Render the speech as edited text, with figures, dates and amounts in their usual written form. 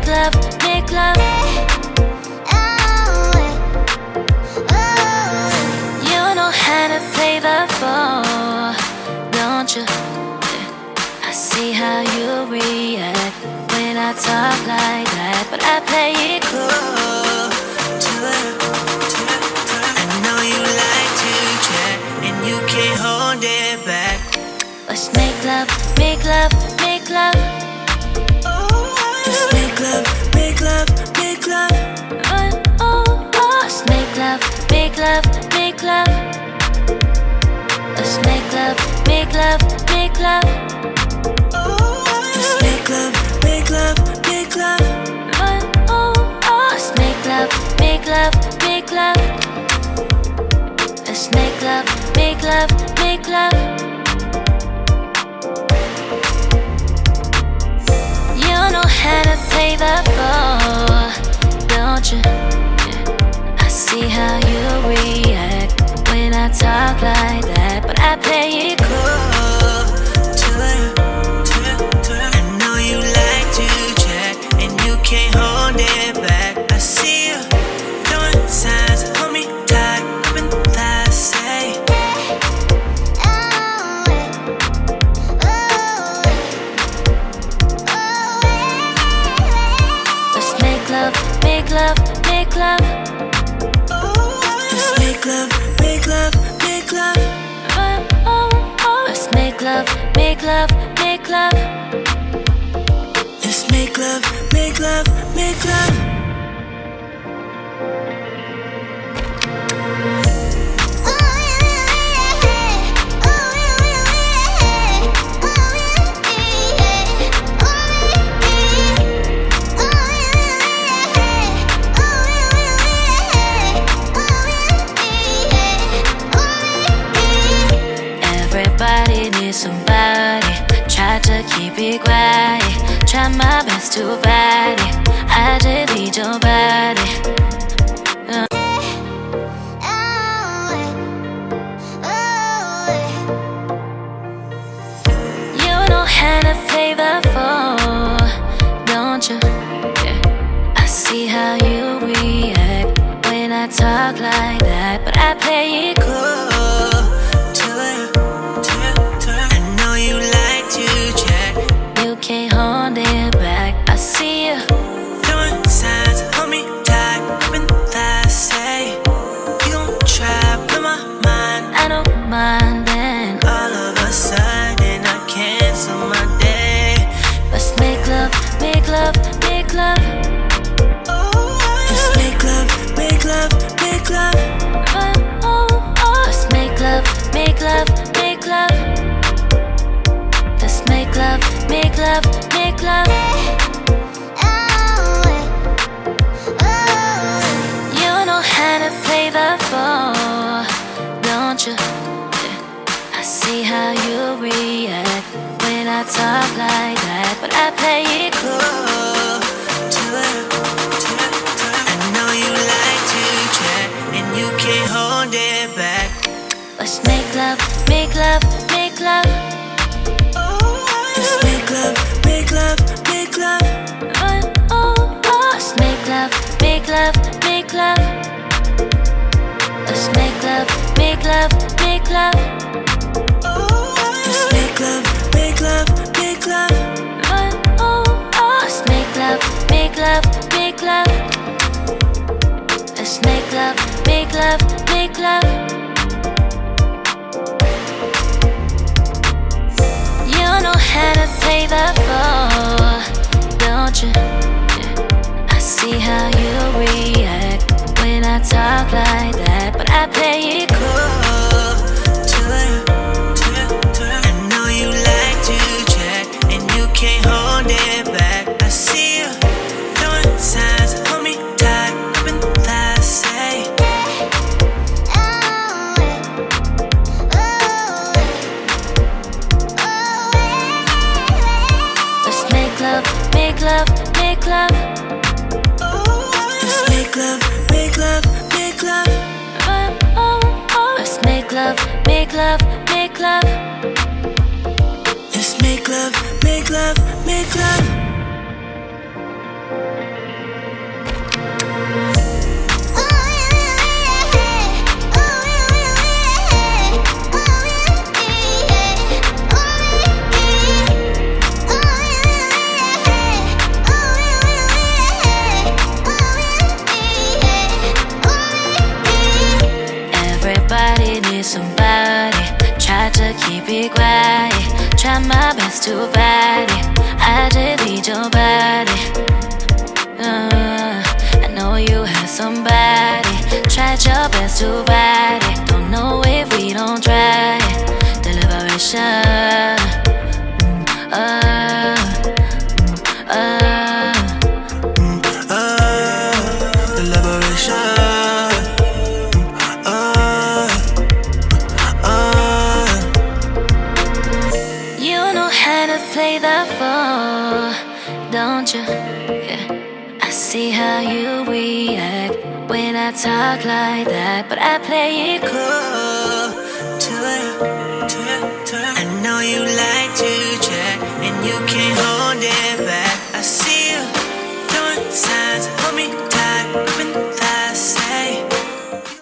love, make love. You know how to play the fool, don't you? I see how you react when I talk like that, but I play it cool. I know you like to chat and you can't hold it back. Let's make love, make love, make love. Let's make love, make love, make love. Let's make love, make love, make love. Let's make love, make love, make love. Let's make love, make love, make love. Let's make love, make love, make love. Let's make love, make love, make love. You know how to play the fool, don't you? I see how you react when I talk like that, but I play it cool. I know you like to chat and you can't hold it back. I see you throwing signs, hold me tight, open the thighs, say. Let's make love, make love, make love. Let's make love, make love, make love. Let's make love, make love, make love. Let's make love, make love, make love. Everybody needs somebody. Try to keep it quiet. Try my best to fight it. I just need your body. You know how to play the fool, don't you? I see how you react when I talk like that, but I play it cool. I know you like to chat. You can't hold it back. I see you Throwing signs, hold me tight, open the thighs, say. You gon' try, blow my mind. I don't mind then. All of a sudden I cancel my day. Let's make love, make love, make love. Let's make love, make love, make love. Let's make love, make love, make love. Let's make love, make love, make love. You know how to play the fool, don't you? I see how you react when I talk like that, but I play it cool. I know you like to chat and you can't hold it back. Let's make love, make love, make love. Let's make love, make love, make love. Let's make love, make love, make love. Let's make love, make love, make love. Let's make love, make love, make love. Let's make love, make love, make love. Let's make love, make love, make love. You know how to play the fool, don't you? I see how you react when I talk like that, but I play it cool. I know you like to chat and you can't hold it back. I see you throwing signs, hold me tight, open the thighs, say. Let's make love, make love, make love. Let's make love, make love, make love. Let's make love, make love, make love. Let's make love, make love, make love. to fight it. I just need your body. I know you have somebody. Tried your best to fight it. Don't know if we don't try it. Deliberation. You know how to play the fool, don't you? Yeah. I see how you react when I talk like that, but I play it cool To you. I know you like to check, and you can't hold it back. I see